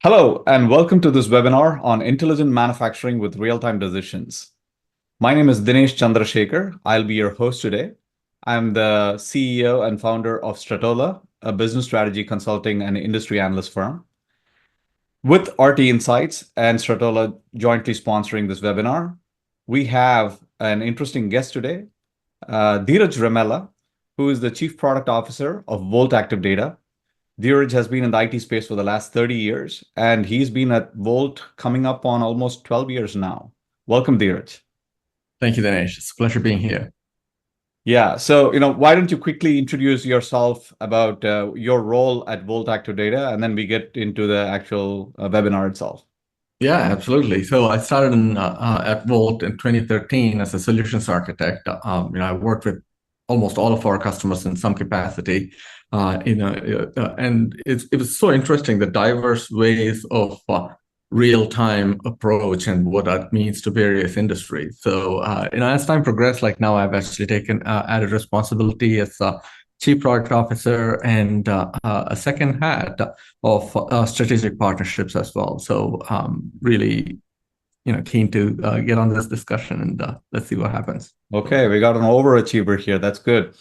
Hello, and welcome to this webinar on intelligent manufacturing with real-time decisions. My name is Dinesh Chandrasekhar. I'll be your host today. I'm the CEO and founder of Stratola, a business strategy consulting and industry analyst firm. With RTInsights and Stratola jointly sponsoring this webinar, we have an interesting guest today, Dheeraj Ramella, who is the Chief Product Officer of Volt Active Data. Dheeraj has been in the IT space for the last 30 years, and he's been at Volt coming up on almost 12 years now. Welcome, Dheeraj. Thank you, Dinesh. It's a pleasure being here. Yeah, so why don't you quickly introduce yourself about your role at Volt Active Data, and then we get into the actual webinar itself. Yeah, absolutely. So I started at Volt in 2013 as a solutions architect. I worked with almost all of our customers in some capacity. And it was so interesting, the diverse ways of real-time approach and what that means to various industries. So, as time progressed, like now I've actually taken added responsibility as Chief Product Officer and a second hat of strategic partnerships as well. So really, keen to get on this discussion and let's see what happens. Okay, we got an overachiever here. That's good.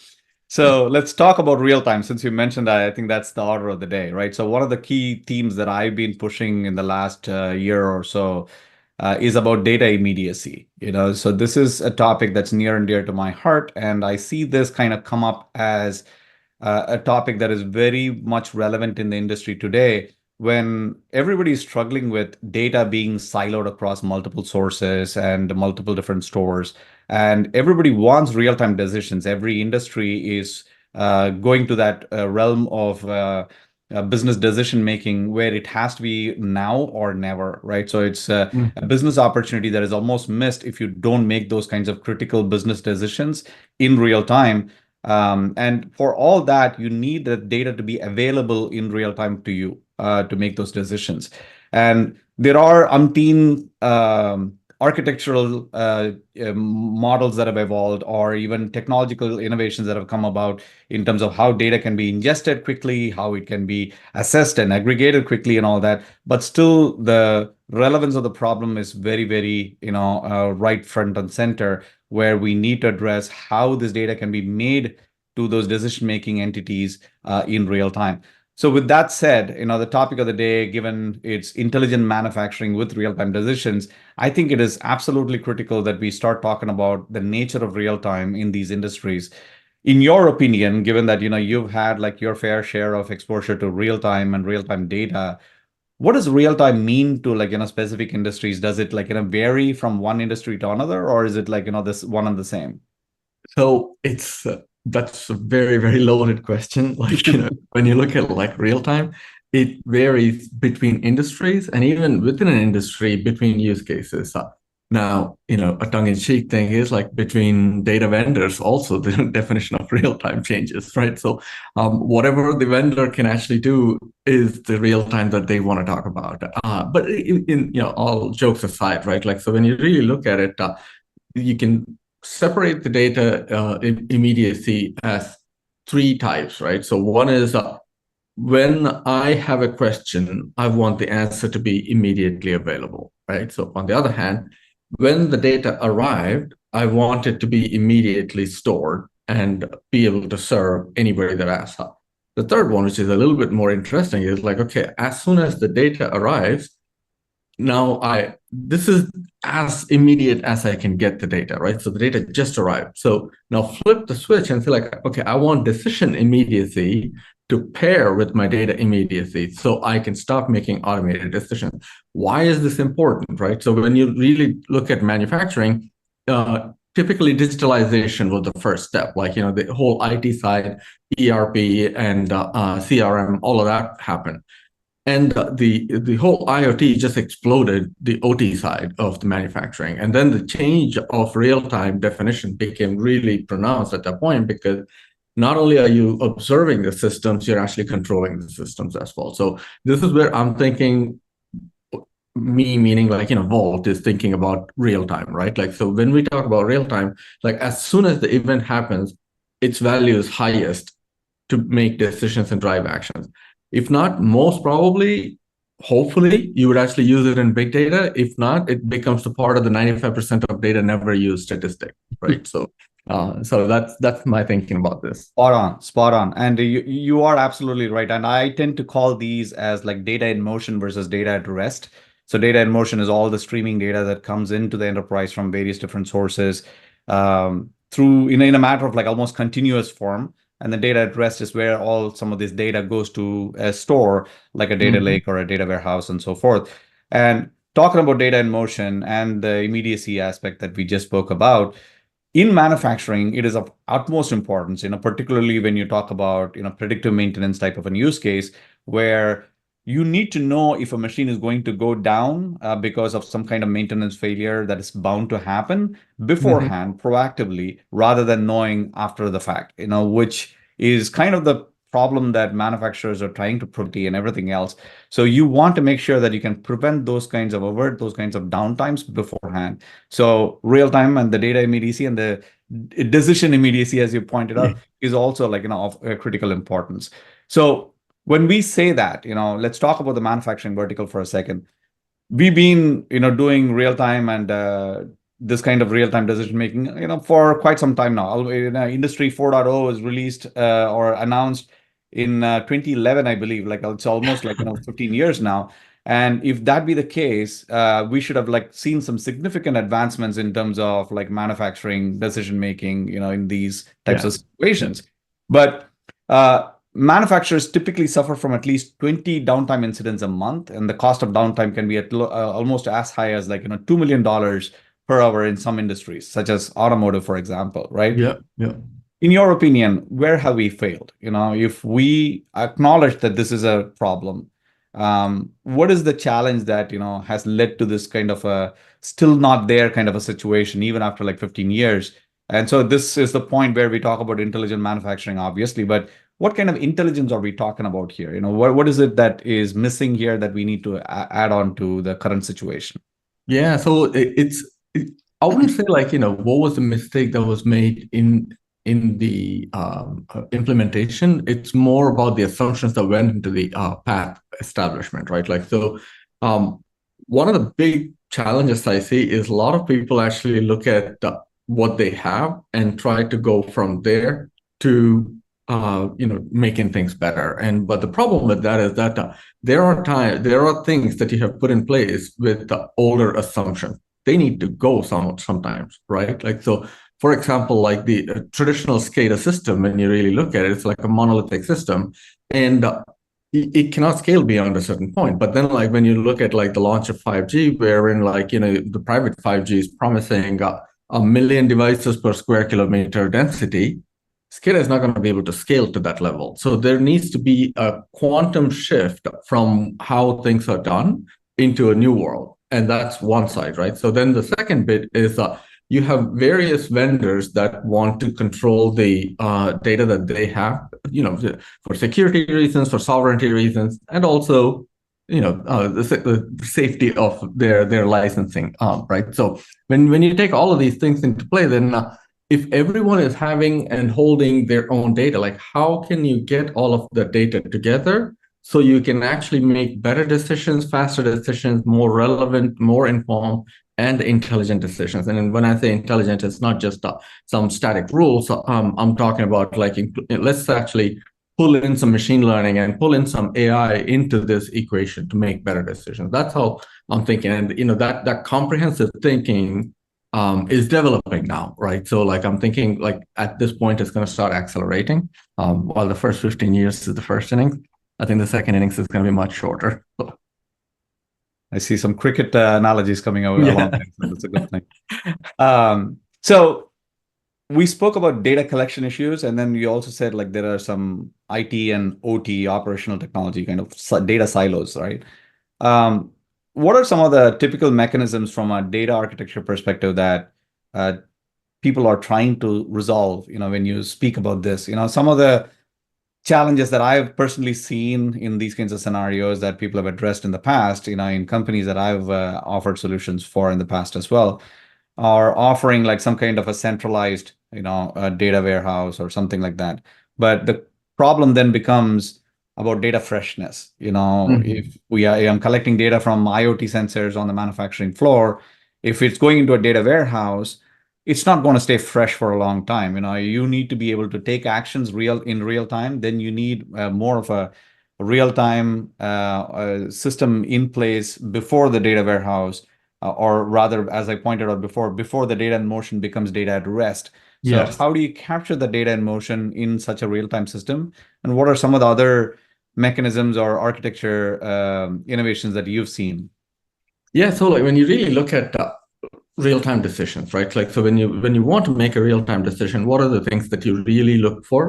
So let's talk about real time. Since you mentioned that, I think that's the order of the day, right? So one of the key themes that I've been pushing in the last year or so is about data immediacy. So this is a topic that's near and dear to my heart, and I see this kind of come up as a topic that is very much relevant in the industry today when everybody is struggling with data being siloed across multiple sources and multiple different stores. And everybody wants real-time decisions. Every industry is going to that realm of business decision making where it has to be now or never, right? So it's a business opportunity that is almost missed if you don't make those kinds of critical business decisions in real time. And for all that, you need the data to be available in real time to you to make those decisions. And there are umpteen architectural models that have evolved, or even technological innovations that have come about in terms of how data can be ingested quickly, how it can be assessed and aggregated quickly and all that. But still, the relevance of the problem is very, very, right front and center, where we need to address how this data can be made to those decision-making entities in real time. So with that said, the topic of the day, given it's intelligent manufacturing with real-time decisions, I think it is absolutely critical that we start talking about the nature of real-time in these industries. In your opinion, given that you've had like your fair share of exposure to real-time and real-time data, what does real-time mean to specific industries? Does it vary from one industry to another, or is it this one and the same? So that's a very, very loaded question. When you look at like real time, it varies between industries and even within an industry between use cases. Now, a tongue-in-cheek thing is like between data vendors, also the definition of real time changes, right? So whatever the vendor can actually do is the real time that they want to talk about. But in all jokes aside, right? Like, so when you really look at it, you can separate the data immediacy as three types, right? So one is when I have a question, I want the answer to be immediately available, right? So on the other hand, when the data arrived, I want it to be immediately stored and be able to serve anybody that asks. The third one, which is a little bit more interesting, is like, okay, as soon as the data arrives, now this is as immediate as I can get the data, right? So the data just arrived. So now flip the switch and say like, okay, I want decision immediacy to pair with my data immediacy so I can stop making automated decisions. Why is this important, right? So when you really look at manufacturing, typically digitalization was the first step, like, the whole IT side, ERP and CRM, all of that happened. And the whole IoT just exploded the OT side of the manufacturing. And then the change of real-time definition became really pronounced at that point, because not only are you observing the systems, you're actually controlling the systems as well. So this is where I'm thinking, meaning like, Volt is thinking about real-time, right? Like, so when we talk about real-time, like as soon as the event happens, its value is highest to make decisions and drive actions. If not, most probably hopefully you would actually use it in big data. If not, it becomes a part of the 95% of data never used statistic, right? So that's my thinking about this. Spot on, spot on. And you are absolutely right. And I tend to call these as like data in motion versus data at rest. So data in motion is all the streaming data that comes into the enterprise from various different sources through in a matter of like almost continuous form. And the data at rest is where all some of this data goes to a store, like a data Mhm. lake or a data warehouse and so forth. And talking about data in motion and the immediacy aspect that we just spoke about, in manufacturing, it is of utmost importance, particularly when you talk about, predictive maintenance type of a use case where you need to know if a machine is going to go down because of some kind of maintenance failure that is bound to happen Mhm. beforehand, proactively, rather than knowing after the fact, which is kind of the problem that manufacturers are trying to prevent and everything else. So you want to make sure that you can prevent those kinds of downtimes beforehand. So real time and the data immediacy and the decision immediacy, as you pointed Yeah. out, is also like, of critical importance. So when we say that, let's talk about the manufacturing vertical for a second. We've been, doing real time and this kind of real time decision making, for quite some time now. Industry 4.0 is released or announced in 2011, I believe. Like it's almost like 15 years now. And if that be the case, we should have like seen some significant advancements in terms of like manufacturing decision making, in these types Yeah. of situations. But manufacturers typically suffer from at least 20 downtime incidents a month, and the cost of downtime can be almost as high as like $2 million per hour in some industries, such as automotive, for example, right? Yeah. Yeah. In your opinion, where have we failed? If we acknowledge that this is a problem, what is the challenge that, has led to this kind of a still not there kind of a situation, even after like 15 years? And so this is the point where we talk about intelligent manufacturing, obviously, but what kind of intelligence are we talking about here? What is it that is missing here that we need to add on to the current situation? Yeah, so I wouldn't say like, what was the mistake that was made in the implementation. It's more about the assumptions that went into the path establishment, right? Like, so um, one of the big challenges I see is a lot of people actually look at what they have and try to go from there to making things better. And but the problem with that is that there are things that you have put in place with the older assumptions. They need to go sometimes, right? Like, so for example, like the traditional SCADA system, when you really look at it, it's like a monolithic system, and it cannot scale beyond a certain point. But then, like when you look at like the launch of 5G, wherein like the private 5G is promising a million devices per square kilometer density, SCADA is not going to be able to scale to that level. So there needs to be a quantum shift from how things are done into a new world. And that's one side, right? So then the second bit is you have various vendors that want to control the data that they have, for security reasons, for sovereignty reasons, and also, the safety of their licensing, right? So when you take all of these things into play, then if everyone is having and holding their own data, like how can you get all of the data together so you can actually make better decisions, faster decisions, more relevant, more informed, and intelligent decisions? And when I say intelligent, it's not just some static rules. I'm talking about like let's actually pull in some machine learning and pull in some AI into this equation to make better decisions. That's how I'm thinking, and that comprehensive thinking is developing now, right? So like I'm thinking like at this point it's going to start accelerating. While the first 15 years is the first innings, I think the second innings is going to be much shorter. I see some cricket analogies coming along Yeah. there, so that's a good thing. So we spoke about data collection issues, and then we also said like there are some IT and OT, operational technology kind of data silos, right? Um, what are some of the typical mechanisms from a data architecture perspective that uh, people are trying to resolve, when you speak about this? Some of the challenges that I've personally seen in these kinds of scenarios that people have addressed in the past, in companies that I've offered solutions for in the past as well, are offering like some kind of a centralized, a data warehouse or something like that. But the problem then becomes about data freshness. You know, Mhm. if I'm collecting data from IoT sensors on the manufacturing floor, if it's going into a data warehouse, it's not going to stay fresh for a long time. You know, you need to be able to take actions in real time. Then you need more of a real time system in place before the data warehouse, or rather, as I pointed out before the data in motion becomes data at rest. So Yes. how do you capture the data in motion in such a real-time system? And what are some of the other mechanisms or architecture innovations that you've seen? Yeah. So like when you really look at real-time decisions, right? Like so when you want to make a real-time decision, what are the things that you really look for?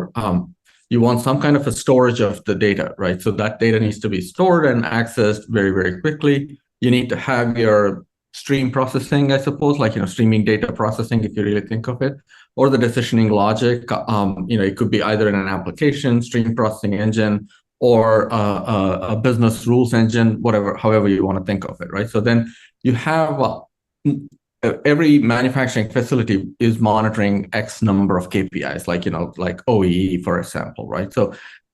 You want some kind of a storage of the data, right? So that data needs to be stored and accessed very, very quickly. You need to have your stream processing, I suppose, like streaming data processing, if you really think of it, or the decisioning logic. It could be either in an application, stream processing engine, or a business rules engine, whatever, however you want to think of it, right? So then you have every manufacturing facility is monitoring X number of KPIs, like OEE, for example, right? So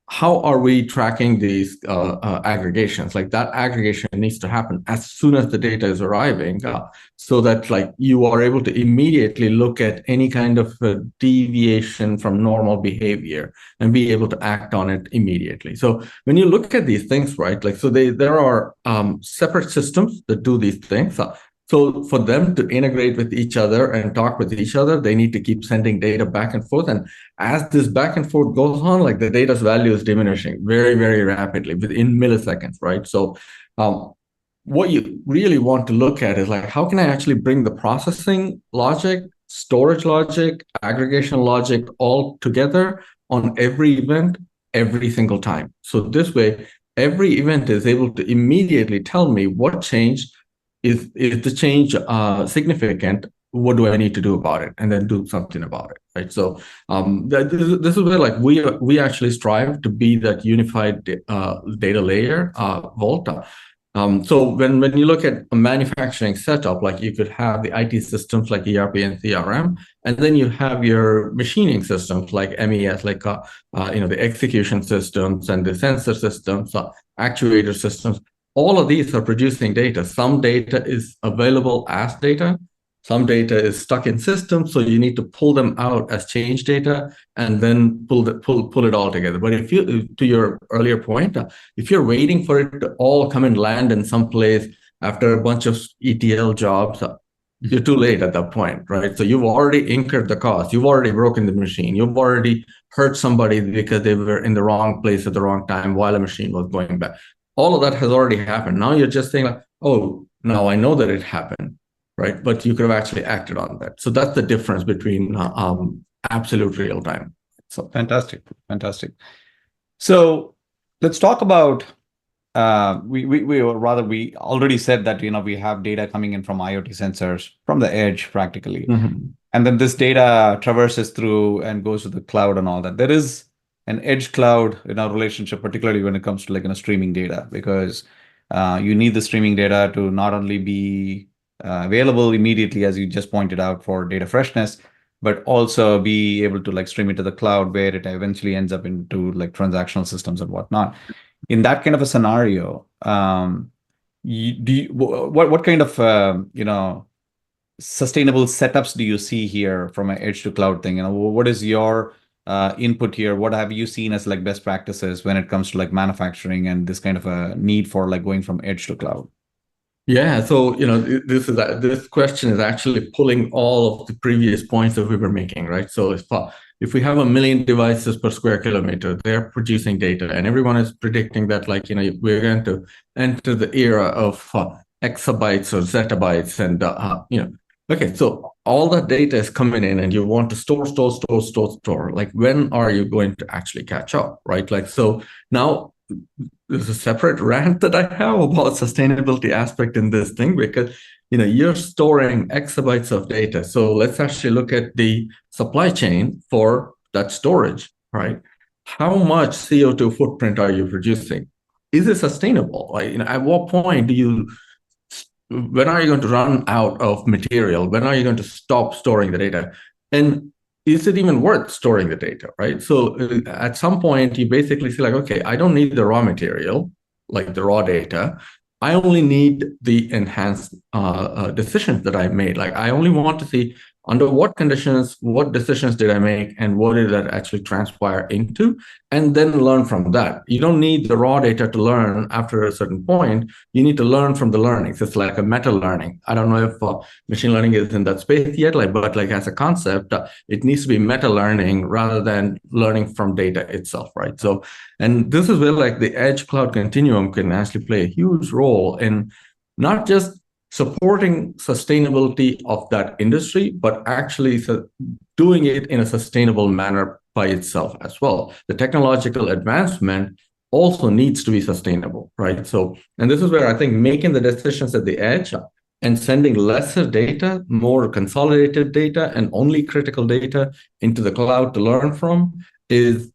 how are we tracking these aggregations? Like that aggregation needs to happen as soon as the data is arriving, so that like you are able to immediately look at any kind of deviation from normal behavior and be able to act on it immediately. So when you look at these things, right, like so there are separate systems that do these things. So for them to integrate with each other and talk with each other, they need to keep sending data back and forth. And as this back and forth goes on, like the data's value is diminishing very, very rapidly within milliseconds, right? So what you really want to look at is like, how can I actually bring the processing logic, storage logic, aggregation logic all together on every event every single time? So this way, every event is able to immediately tell me what changed. Is the change significant? What do I need to do about it, and then do something about it, right? So this is where like we actually strive to be that unified data layer, Vault. So when you look at a manufacturing setup, like you could have the IT systems like ERP and CRM, and then you have your machining systems like MES, like the execution systems and the sensor systems, actuator systems. All of these are producing data. Some data is available as data. Some data is stuck in systems, so you need to pull them out as change data and then pull it all together. But if you, to your earlier point, if you're waiting for it to all come and land in some place after a bunch of ETL jobs, you're too late at that point, right? So you've already incurred the cost. You've already broken the machine. You've already hurt somebody because they were in the wrong place at the wrong time while a machine was going back. All of that has already happened. Now you're just saying like, oh, now I know that it happened, right? But you could have actually acted on that. So that's the difference between absolute real time. So Fantastic, fantastic. So let's talk about we already said that we have data coming in from IoT sensors from the edge practically. And then this data traverses through and goes to the cloud and all that. There is an edge cloud in our relationship, particularly when it comes to streaming data, because you need the streaming data to not only be available immediately, as you just pointed out, for data freshness, but also be able to stream it to the cloud where it eventually ends up into transactional systems and whatnot. In that kind of a scenario, what kind of sustainable setups do you see here from an edge to cloud thing? What is your input here? What have you seen as best practices when it comes to manufacturing and this kind of a need for going from edge to cloud? yeah, so this question is actually pulling all of the previous points that we were making, right? So if we have 1 million devices per square kilometer, they're producing data, and everyone is predicting that we're going to enter the era of exabytes or zettabytes, and okay, so all that data is coming in, and you want to store. Like, when are you going to actually catch up, right? Like, so now there's a separate rant that I have about sustainability aspect in this thing, because you're storing exabytes of data. So let's actually look at the supply chain for that storage, right? How much CO2 footprint are you producing? Is it sustainable? Like, at what point when are you going to run out of material? When are you going to stop storing the data? And is it even worth storing the data, right? So at some point, you basically say like, okay, I don't need the raw material, like the raw data. I only need the enhanced decisions that I made. Like I only want to see under what conditions, what decisions did I make, and what did that actually transpire into, and then learn from that. You don't need the raw data to learn after a certain point. You need to learn from the learnings. It's like a meta learning. I don't know if machine learning is in that space yet, but like as a concept, it needs to be meta learning rather than learning from data itself, right? So, and this is where like the edge cloud continuum can actually play a huge role in not just supporting sustainability of that industry, but actually doing it in a sustainable manner by itself as well. The technological advancement also needs to be sustainable, right? So, and this is where I think making the decisions at the edge and sending lesser data, more consolidated data, and only critical data into the cloud to learn from is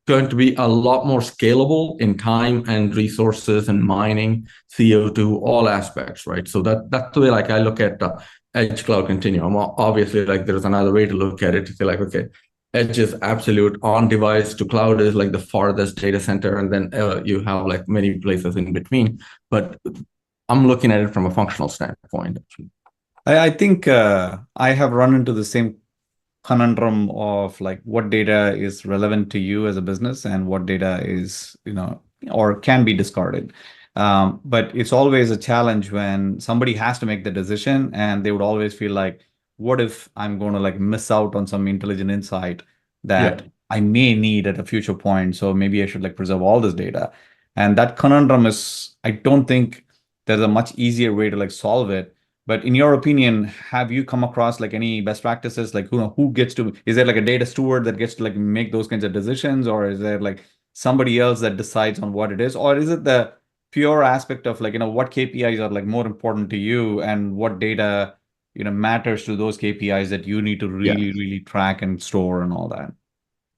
going to be a lot more scalable in time and resources and mining, CO2, all aspects, right? So that's the way like I look at the edge cloud continuum. Obviously, like there's another way to look at it to say like, okay, edge is absolute on device to cloud is like the farthest data center, and then you have like many places in between. But I'm looking at it from a functional standpoint. I think I have run into the same conundrum of like what data is relevant to you as a business and what data is, or can be discarded. But it's always a challenge when somebody has to make the decision and they would always feel like, what if I'm going to like miss out on some intelligent insight Yeah, that I may need at a future point? So maybe I should like preserve all this data. And that conundrum is, I don't think there's a much easier way to like solve it. But in your opinion, have you come across like any best practices? Like who gets to, is there like a data steward that gets to like make those kinds of decisions, or is there like somebody else that decides on what it is, or is it the pure aspect of like what KPIs are like more important to you and what data matters to those KPIs that you need to yeah. really track and store and all that?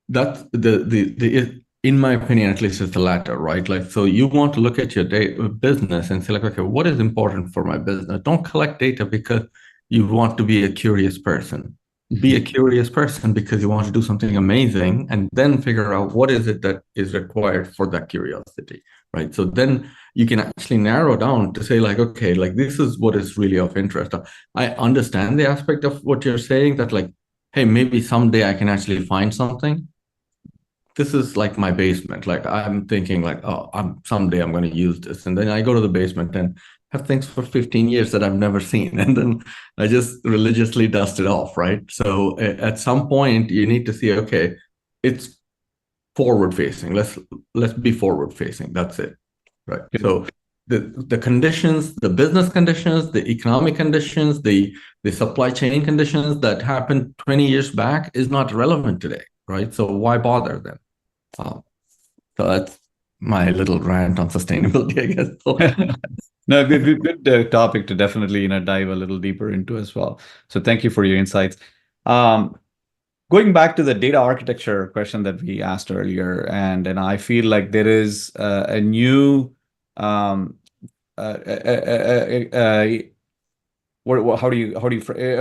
That's the in my opinion, at least it's the latter, right? Like, so you want to look at your business and say like, okay, what is important for my business? Don't collect data because you want to be a curious person. Be a Mhm. curious person because you want to do something amazing, and then figure out what is it that is required for that curiosity, right? So then you can actually narrow down to say like, okay, like this is what is really of interest. I understand the aspect of what you're saying that like, hey, maybe someday I can actually find something. This is like my basement. Like I'm thinking like, oh, someday I'm going to use this. And then I go to the basement and have things for 15 years that I've never seen. And then I just religiously dust it off, right? So at some point you need to see, okay, it's forward facing. Let's be forward facing. That's it. Right. Good. So the conditions, the business conditions, the economic conditions, the supply chain conditions that happened 20 years back is not relevant today, right? So why bother then? Uh, so that's my little rant on sustainability, I guess. So, No, good topic to definitely dive a little deeper into as well. So thank you for your insights. Um, Going back to the data architecture question that we asked earlier, and I feel like there is a new um, a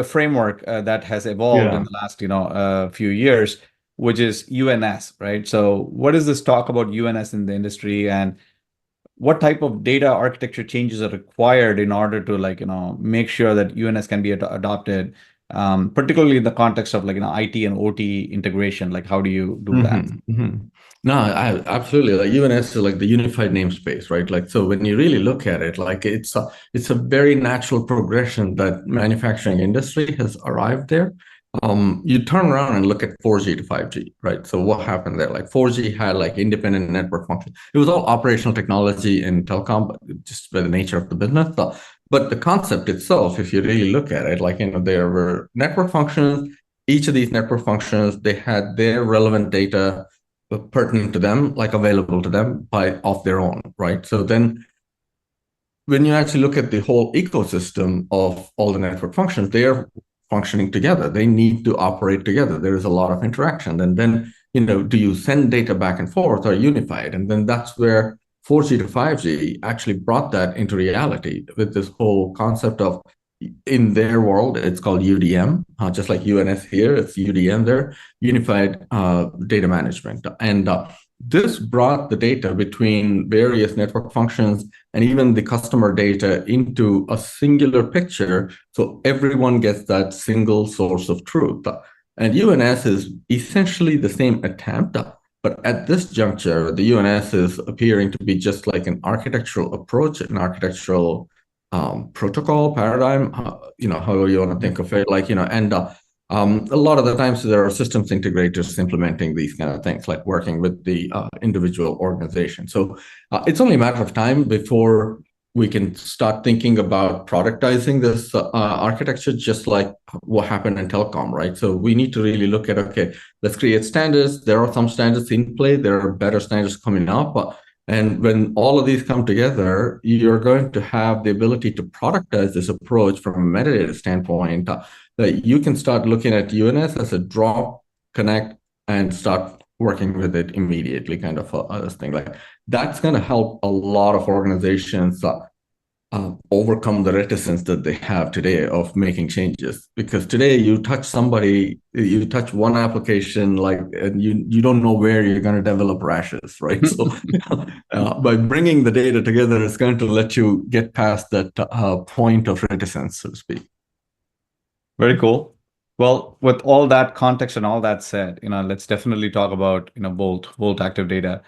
framework that has evolved in yeah. the last few years, which is UNS, right? So what is this talk about UNS in the industry, and what type of data architecture changes are required in order to like make sure that UNS can be adopted, particularly in the context of like IT and OT integration? Like how do you do that? No, absolutely. Like UNS is like the unified namespace, right? Like, so when you really look at it, like it's a very natural progression that manufacturing industry has arrived there. You turn around and look at 4G to 5G, right? So what happened there? Like 4G had like independent network function. It was all operational technology in telecom, but just by the nature of the business. But the concept itself, if you really look at it, like there were network functions. Each of these network functions, they had their relevant data pertinent to them, like available to them by of their own, right? So then when you actually look at the whole ecosystem of all the network functions, they are functioning together. They need to operate together. There is a lot of interaction. And then, do you send data back and forth or unified? And then that's where 4G to 5G actually brought that into reality with this whole concept of in their world, it's called UDM, just like UNS here, it's UDM there, Unified Data Management. And this brought the data between various network functions and even the customer data into a singular picture, so everyone gets that single source of truth. And UNS is essentially the same attempt, but at this juncture, the UNS is appearing to be just like an architectural approach, an architectural protocol paradigm, however you want to think of it, and a lot of the times there are systems integrators implementing these kind of things, like working with the individual organization. So it's only a matter of time before we can start thinking about productizing this architecture, just like what happened in telecom, right? So we need to really look at, okay, let's create standards. There are some standards in play. There are better standards coming up. And when all of these come together, you're going to have the ability to productize this approach from a metadata standpoint, that you can start looking at UNS as a drop, connect, and start working with it immediately, kind of a thing. Like that's going to help a lot of organizations overcome the reticence that they have today of making changes. Because today you touch somebody, you touch one application, like, and you don't know where you're going to develop rashes, right? So by bringing the data together, it's going to let you get past that point of reticence, so to speak. Very cool. Well, with all that context and all that said, let's definitely talk about, Volt Active Data.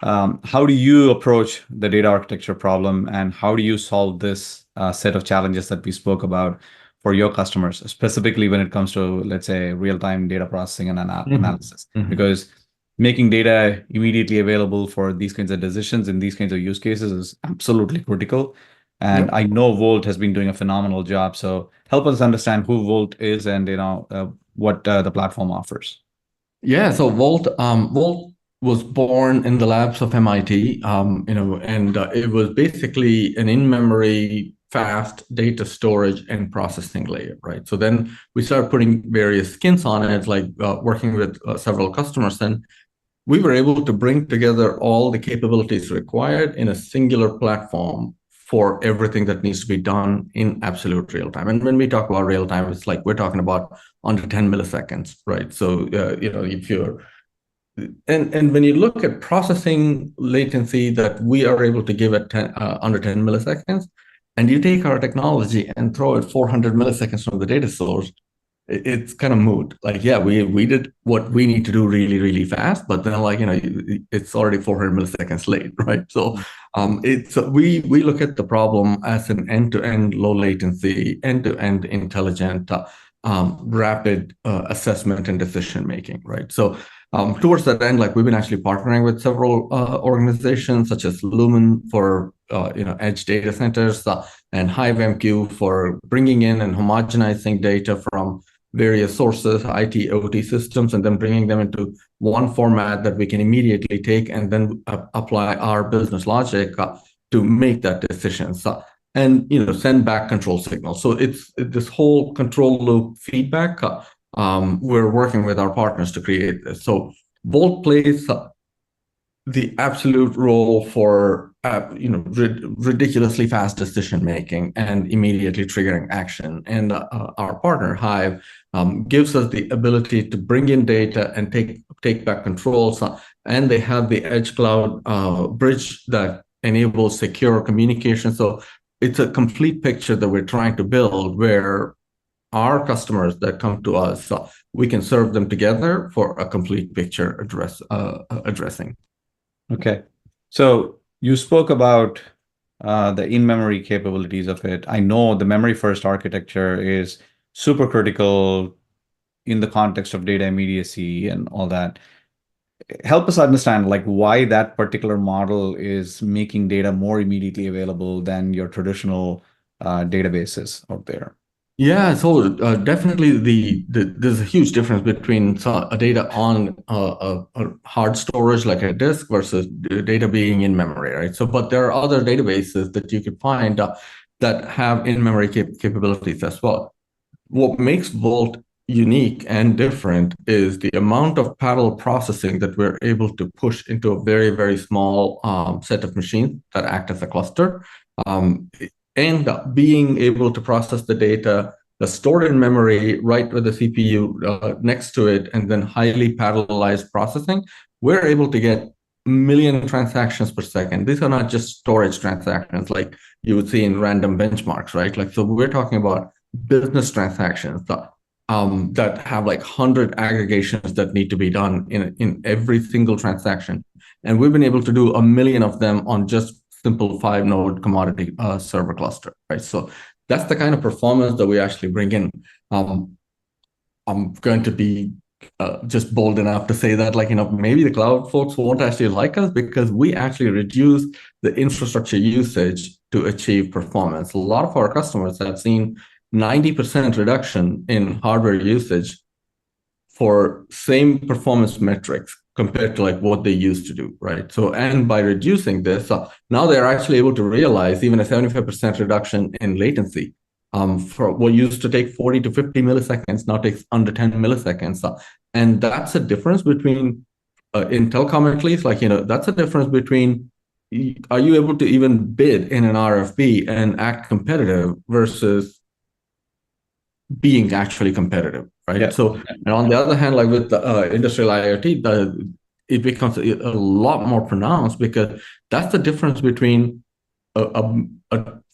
How do you approach the data architecture problem, and how do you solve this set of challenges that we spoke about for your customers, specifically when it comes to, let's say, real-time data processing and analysis? Because making data immediately available for these kinds of decisions in these kinds of use cases is absolutely critical. And I know Volt has been doing a phenomenal job. So help us understand who Volt is and what the platform offers. Yeah, so Volt was born in the labs of MIT, and it was basically an in-memory fast data storage and processing layer, right? So then we started putting various skins on it, like working with several customers, and we were able to bring together all the capabilities required in a singular platform for everything that needs to be done in absolute real time. And when we talk about real time, it's like we're talking about under 10 milliseconds, right? So, if you're, and when you look at processing latency that we are able to give at under 10 milliseconds, and you take our technology and throw it 400 milliseconds from the data source, it's kind of moot. Like, yeah, we did what we need to do really, really fast, but then it's already 400 milliseconds late, right? So we look at the problem as an end-to-end low latency, end-to-end intelligent, rapid assessment and decision making, right? So towards that end, like we've been actually partnering with several organizations such as Lumen for edge data centers and HiveMQ for bringing in and homogenizing data from various sources, IT, OT systems, and then bringing them into one format that we can immediately take and then apply our business logic to make that decision. And send back control signals. So it's this whole control loop feedback. We're working with our partners to create this. So Volt plays the absolute role for ridiculously fast decision making and immediately triggering action. And our partner Hive gives us the ability to bring in data and take back controls. And they have the edge cloud bridge that enables secure communication. So it's a complete picture that we're trying to build, where our customers that come to us, we can serve them together for a complete picture addressing. Okay. So you spoke about the in-memory capabilities of it. I know the memory-first architecture is super critical in the context of data immediacy and all that. Help us understand why that particular model is making data more immediately available than your traditional databases out there. Yeah, so definitely there's a huge difference between a data on a hard storage like a disk versus data being in memory, right? So, but there are other databases that you could find that have in-memory capabilities as well. What makes Volt unique and different is the amount of parallel processing that we're able to push into a very, very small set of machines that act as a cluster. and being able to process the data that's stored in memory right with the CPU next to it, and then highly parallelized processing, we're able to get a million transactions per second. These are not just storage transactions like you would see in random benchmarks, right? Like, so we're talking about business transactions that have like 100 aggregations that need to be done in every single transaction. And we've been able to do a million of them on just simple 5-node commodity server cluster, right? So that's the kind of performance that we actually bring in. I'm going to be just bold enough to say that, like, maybe the cloud folks won't actually like us because we actually reduce the infrastructure usage to achieve performance. A lot of our customers have seen 90% reduction in hardware usage for same performance metrics compared to like what they used to do, right? So, and by reducing this, now they're actually able to realize even a 75% reduction in latency. For what used to take 40 to 50 milliseconds, now takes under 10 milliseconds. And that's a difference between, in telecom at least, like, that's a difference between, are you able to even bid in an RFP and act competitive versus being actually competitive, right? Yeah. So, and on the other hand, like with the industrial IoT, it becomes a lot more pronounced because that's the difference between a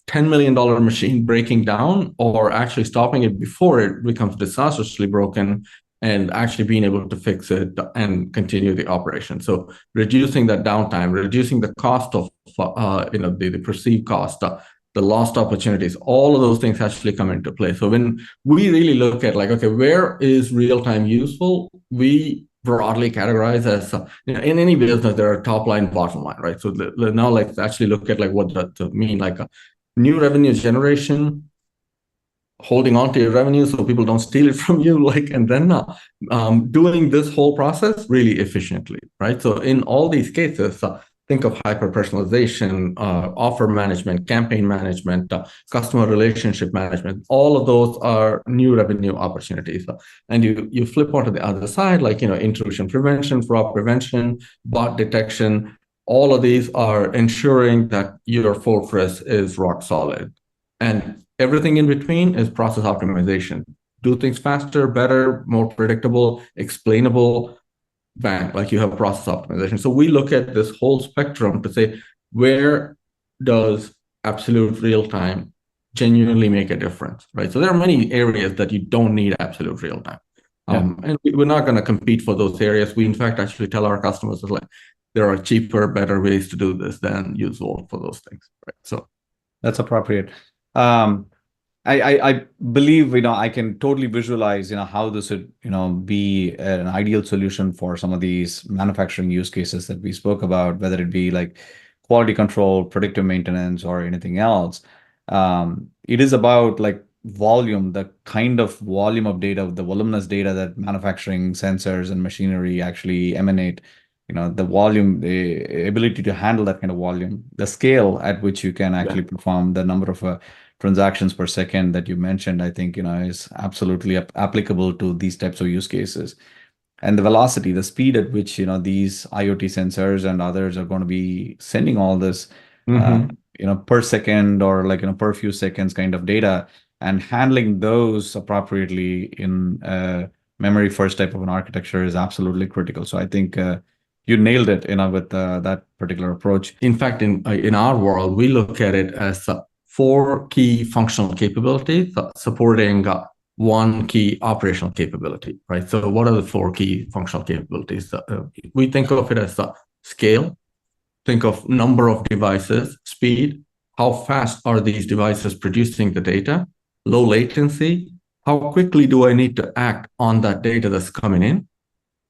$10 million machine breaking down or actually stopping it before it becomes disastrously broken and actually being able to fix it and continue the operation. So reducing that downtime, reducing the cost of, the perceived cost, the lost opportunities, all of those things actually come into play. So when we really look at like, okay, where is real-time useful? We broadly categorize as, in any business, there are top line, bottom line, right? So now let's actually look at like what that mean, like new revenue generation, holding on to your revenue so people don't steal it from you, like, and then doing this whole process really efficiently, right? So in all these cases, think of hyper personalization, offer management, campaign management, customer relationship management. All of those are new revenue opportunities. And you flip onto the other side, like, intrusion prevention, fraud prevention, bot detection. All of these are ensuring that your fortress is rock solid. And everything in between is process optimization. Do things faster, better, more predictable, explainable. Bang, like you have process optimization. So we look at this whole spectrum to say, where does absolute real time genuinely make a difference, right? So there are many areas that you don't need absolute real time. And we're not going to compete for those areas. We, in fact, actually tell our customers, like, there are cheaper, better ways to do this than use Volt for those things, right? So that's appropriate. I believe, I can totally visualize, how this would, be an ideal solution for some of these manufacturing use cases that we spoke about, whether it be like quality control, predictive maintenance, or anything else. It is about like volume, the kind of volume of data, the voluminous data that manufacturing sensors and machinery actually emanate. The volume, the ability to handle that kind of volume, the scale at which you can actually perform, the number of transactions per second that you mentioned, I think, is absolutely applicable to these types of use cases. And the velocity, the speed at which, these IoT sensors and others are going to be sending all this, per second or like, per few seconds kind of data, and handling those appropriately in memory first type of an architecture is absolutely critical. So I think you nailed it, with that particular approach. In fact, in our world, we look at it as 4 key functional capabilities supporting one key operational capability, right? So what are the 4 key functional capabilities? We think of it as scale, think of number of devices, speed, how fast are these devices producing the data, low latency, how quickly do I need to act on that data that's coming in,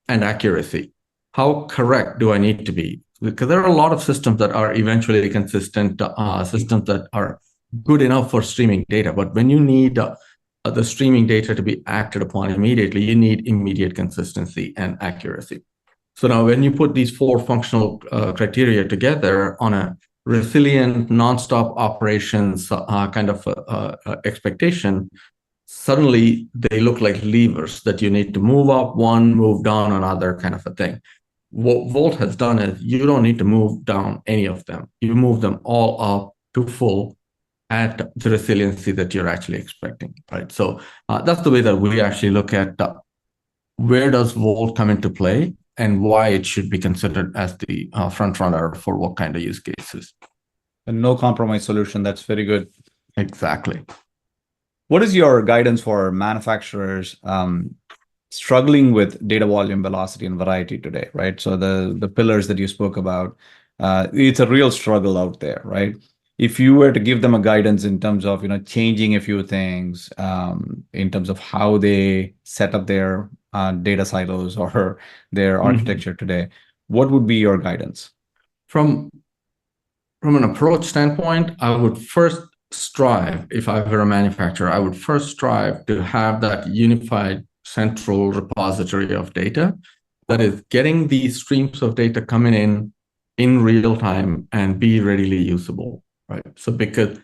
and accuracy. How correct do I need to be? Because there are a lot of systems that are eventually consistent, systems that are good enough for streaming data. But when you need the streaming data to be acted upon immediately, you need immediate consistency and accuracy. So now when you put these 4 functional criteria together on a resilient, nonstop operations kind of expectation, suddenly they look like levers that you need to move up one, move down another, kind of a thing. What Volt has done is you don't need to move down any of them. You move them all up to full, at the resiliency that you're actually expecting, right? So that's the way that we actually look at where does Volt come into play and why it should be considered as the front runner for what kind of use cases. A no compromise solution. That's very good. Exactly. What is your guidance for manufacturers struggling with data volume, velocity, and variety today, right? So the pillars that you spoke about, it's a real struggle out there, right? If you were to give them a guidance in terms of changing a few things, in terms of how they set up their data silos or their architecture today, what would be your guidance? From an approach standpoint, I would first strive, if I were a manufacturer, I would first strive to have that unified central repository of data that is getting these streams of data coming in real time and be readily usable, right? So because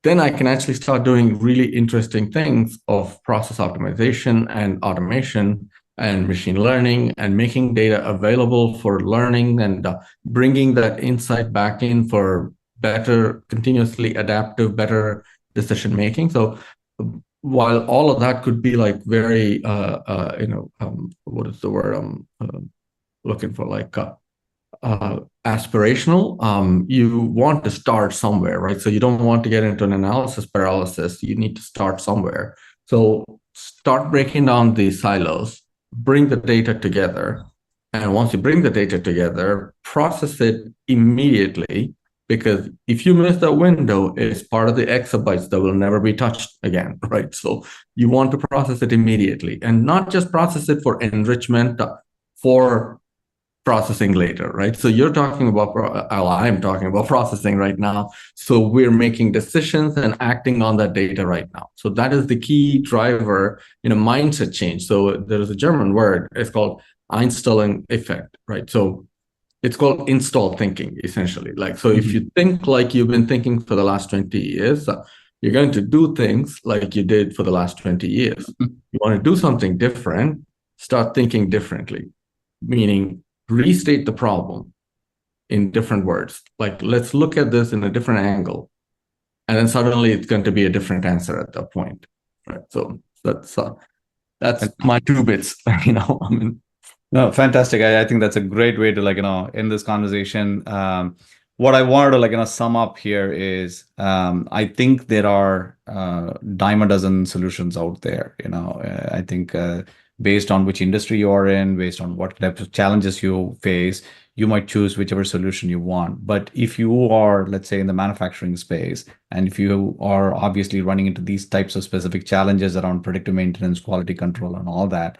then I can actually start doing really interesting things of process optimization and automation and machine learning and making data available for learning and bringing that insight back in for better, continuously adaptive, better decision making. So while all of that could be like very, what is the word I'm looking for? Like aspirational, you want to start somewhere, right? So you don't want to get into an analysis paralysis. You need to start somewhere. So start breaking down the silos, bring the data together. And once you bring the data together, process it immediately, because if you miss that window, it's part of the exabytes that will never be touched again, right? So you want to process it immediately and not just process it for enrichment, for processing later, right? So you're talking about, I'm talking about processing right now. So we're making decisions and acting on that data right now. So that is the key driver in a mindset change. So there's a German word, it's called Einstellung effect, right? So it's called install thinking, essentially. Like, so if you think like you've been thinking for the last 20 years, you're going to do things like you did for the last 20 years. You want to do something different, start thinking differently, meaning restate the problem in different words. Like, let's look at this in a different angle. And then suddenly it's going to be a different answer at that point. Right. So that's my 2 bits, I mean. No, fantastic. I think that's a great way to end this conversation. What I wanted to sum up here is I think there are dime a dozen solutions out there. I think based on which industry you are in, based on what type of challenges you face, you might choose whichever solution you want. But if you are, let's say, in the manufacturing space, and if you are obviously running into these types of specific challenges around predictive maintenance, quality control, and all that,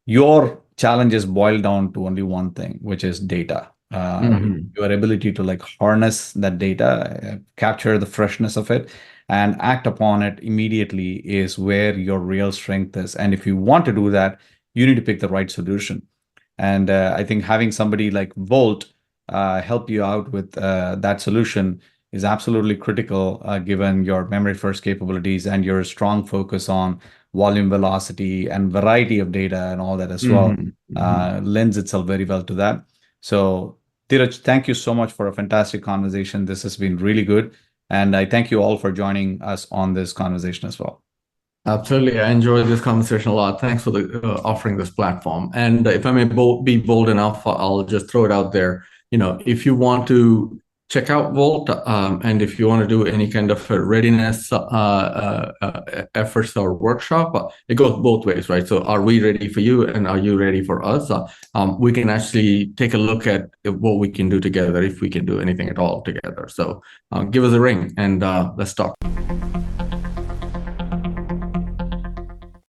your challenges boil down to only one thing, which is data. Your ability to harness that data, capture the freshness of it, and act upon it immediately is where your real strength is. And if you want to do that, you need to pick the right solution. And I think having somebody like Volt help you out with that solution is absolutely critical, given your memory first capabilities and your strong focus on volume, velocity, and variety of data and all that as well. Lends itself very well to that. So Dheeraj, thank you so much for a fantastic conversation. This has been really good. And I thank you all for joining us on this conversation as well. Absolutely. I enjoyed this conversation a lot. Thanks for offering this platform. And if I may be bold enough, I'll just throw it out there. If you want to check out Volt, and if you want to do any kind of readiness efforts or workshop, it goes both ways, right? So are we ready for you, and are you ready for us? We can actually take a look at what we can do together, if we can do anything at all together. So give us a ring and let's talk.